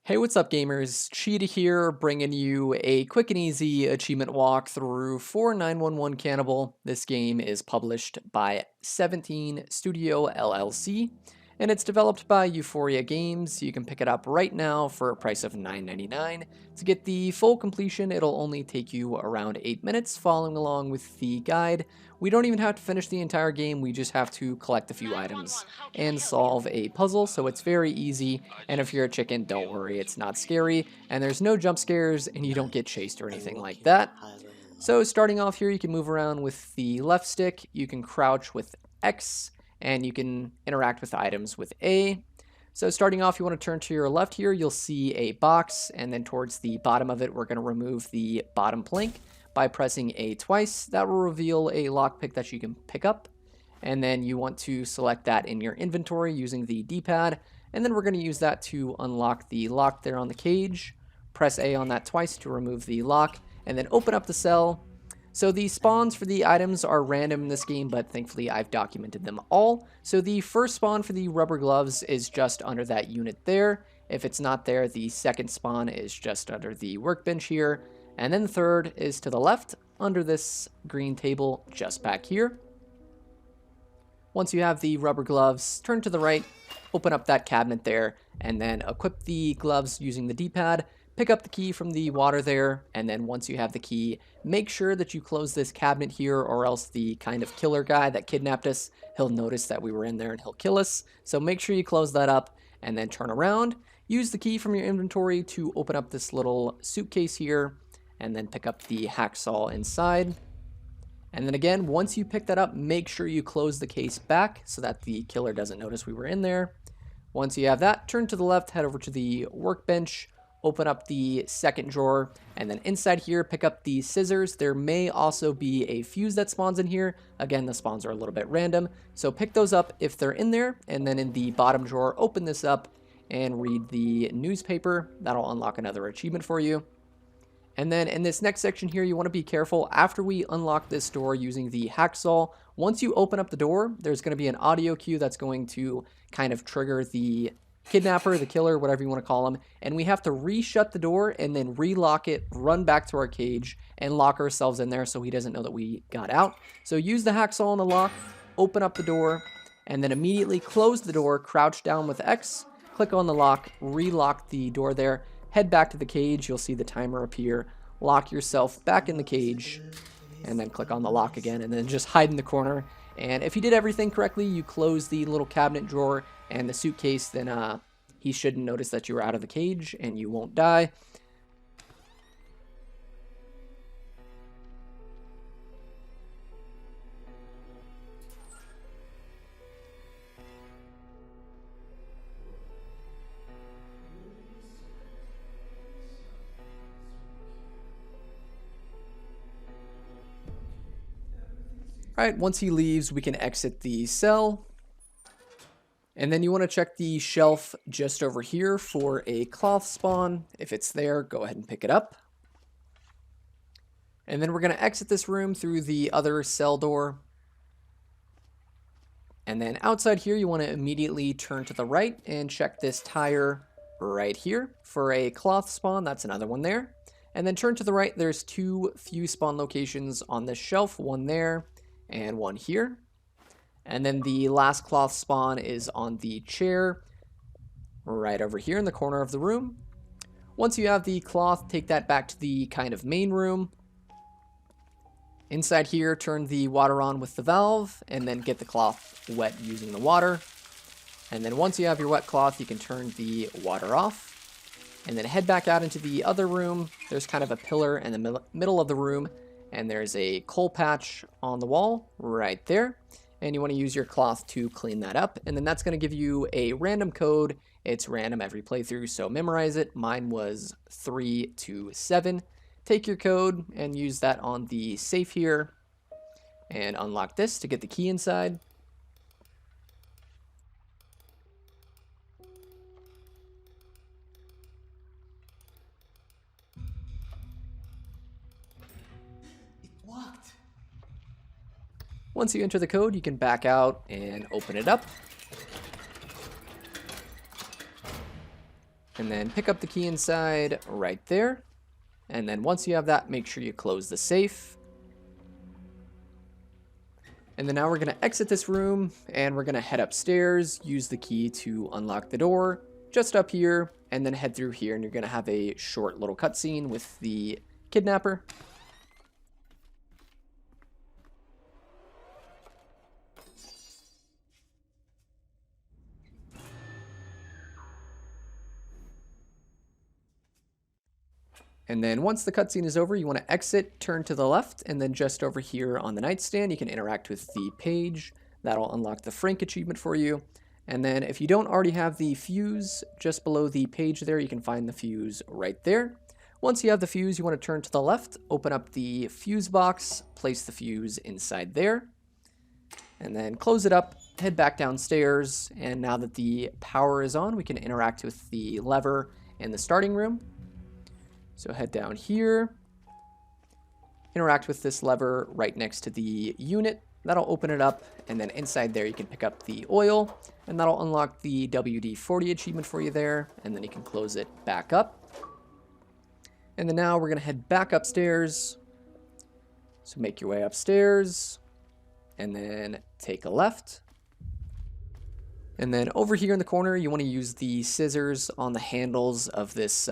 Hey, what's up gamers? Cheetah here, bringing you a quick and easy achievement walkthrough for 911 Cannibal. This game is published by 17 Studio LLC, and it's developed by Euphoria Games. You can pick it up right now for a price of $9.99. To get the full completion, it'll only take you around 8 minutes following along with the guide. We don't even have to finish the entire game, we just have to collect a few items and solve a puzzle, so it's very easy. And if you're a chicken, don't worry, it's not scary, and there's no jump scares, and you don't get chased or anything like that. So starting off here, you can move around with the left stick, you can crouch with X, and you can interact with items with A. So starting off, you want to turn to your left here, you'll see a box, and then towards the bottom of it, we're going to remove the bottom plank by pressing A twice. That will reveal a lockpick that you can pick up, and then you want to select that in your inventory using the D-pad, and then we're going to use that to unlock the lock there on the cage. Press A on that twice to remove the lock, and then open up the cell. So the spawns for the items are random in this game, but thankfully I've documented them all. So the first spawn for the rubber gloves is just under that unit there. If it's not there, the second spawn is just under the workbench here. And then the third is to the left under this green table just back here. Once you have the rubber gloves, turn to the right, open up that cabinet there, and then equip the gloves using the D-pad. Pick up the key from the water there, and then once you have the key, make sure that you close this cabinet here, or else the kind of killer guy that kidnapped us, he'll notice that we were in there and he'll kill us. So make sure you close that up, and then turn around. Use the key from your inventory to open up this little suitcase here, and then pick up the hacksaw inside. And then again, once you pick that up, make sure you close the case back so that the killer doesn't notice we were in there. Once you have that, turn to the left, head over to the workbench, open up the second drawer, and then inside here, pick up the scissors. There may also be a fuse that spawns in here. Again, the spawns are a little bit random, so pick those up if they're in there. And then in the bottom drawer, open this up and read the newspaper. That'll unlock another achievement for you. And then in this next section here, you want to be careful. After we unlock this door using the hacksaw, once you open up the door, there's going to be an audio cue that's going to kind of trigger the kidnapper, the killer, whatever you want to call him. And we have to re-shut the door and then relock it, run back to our cage, and lock ourselves in there so he doesn't know that we got out. So use the hacksaw on the lock, open up the door, and then immediately close the door, crouch down with X, click on the lock, relock the door there. Head back to the cage, you'll see the timer appear, lock yourself back in the cage, and then click on the lock again, and then just hide in the corner. And if you did everything correctly, you close the little cabinet drawer and the suitcase, then he shouldn't notice that you were out of the cage, and you won't die. Alright, once he leaves, we can exit the cell. And then you want to check the shelf just over here for a cloth spawn. If it's there, go ahead and pick it up. And then we're going to exit this room through the other cell door. And then outside here, you want to immediately turn to the right and check this tire right here for a cloth spawn. That's another one there. And then turn to the right, there's two fuse spawn locations on this shelf, one there and one here. And then the last cloth spawn is on the chair right over here in the corner of the room. Once you have the cloth, take that back to the kind of main room. Inside here, turn the water on with the valve and then get the cloth wet using the water. And then once you have your wet cloth, you can turn the water off and then head back out into the other room. There's kind of a pillar in the middle of the room, and there's a coal patch on the wall right there. And you want to use your cloth to clean that up. And then that's going to give you a random code. It's random every playthrough, so memorize it. Mine was 327. Take your code and use that on the safe here. And unlock this to get the key inside. Once you enter the code, you can back out and open it up. and then pick up the key inside right there. And then once you have that, make sure you close the safe. And then now we're going to exit this room and we're going to head upstairs, use the key to unlock the door just up here, and then head through here, and you're going to have a short little cutscene with the kidnapper. And then once the cutscene is over, you want to exit, turn to the left, and then just over here on the nightstand, you can interact with the page. That'll unlock the Frank achievement for you. And then if you don't already have the fuse, just below the page there, you can find the fuse right there. Once you have the fuse, you want to turn to the left, open up the fuse box, place the fuse inside there, and then close it up, head back downstairs. And now that the power is on, we can interact with the lever in the starting room. So head down here, interact with this lever right next to the unit. That'll open it up, and then inside there you can pick up the oil, and that'll unlock the WD-40 achievement for you there, and then you can close it back up. And then now we're going to head back upstairs. So make your way upstairs, and then take a left. And then over here in the corner, you want to use the scissors on the handles of this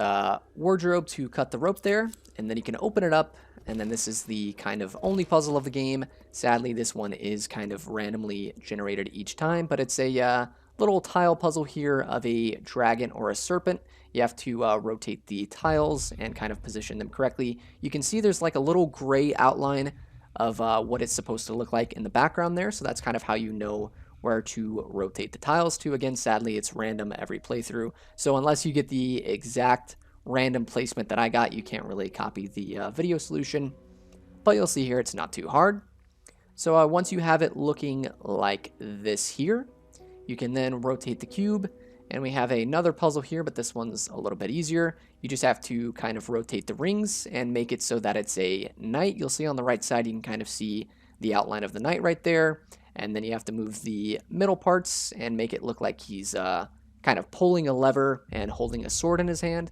wardrobe to cut the rope there. And then you can open it up. And then this is the kind of only puzzle of the game. Sadly, this one is kind of randomly generated each time, but it's a little tile puzzle here of a dragon or a serpent. You have to rotate the tiles and kind of position them correctly. You can see there's like a little gray outline of what it's supposed to look like in the background there. So that's kind of how you know where to rotate the tiles to. Again, sadly, it's random every playthrough. So unless you get the exact random placement that I got, you can't really copy the video solution. But you'll see here it's not too hard. So once you have it looking like this here, you can then rotate the cube. And we have another puzzle here, but this one's a little bit easier. You just have to kind of rotate the rings and make it so that it's a knight. You'll see on the right side, you can kind of see the outline of the knight right there. And then you have to move the middle parts and make it look like he's kind of pulling a lever and holding a sword in his hand.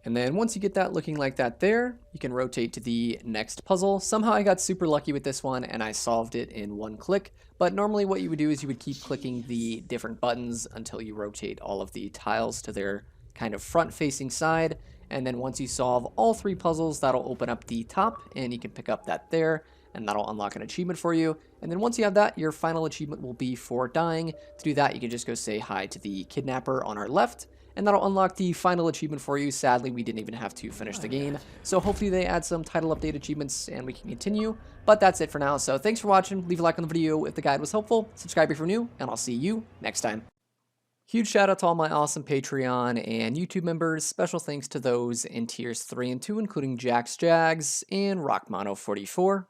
And then once you get that looking like that there, you can rotate to the next puzzle. Somehow I got super lucky with this one and I solved it in one click. But normally what you would do is you would keep clicking the different buttons until you rotate all of the tiles to their kind of front-facing side. And then once you solve all three puzzles, that'll open up the top and you can pick up that there. And that'll unlock an achievement for you. And then once you have that, your final achievement will be for dying. To do that, you can just go say hi to the kidnapper on our left. And that'll unlock the final achievement for you. Sadly, we didn't even have to finish the game. So hopefully they add some title update achievements and we can continue. But that's it for now. So thanks for watching. Leave a like on the video if the guide was helpful. Subscribe if you're new, and I'll see you next time. Huge shout out to all my awesome Patreon and YouTube members. Special thanks to those in tiers 3 and 2, including Jax Jags and Rockmono44.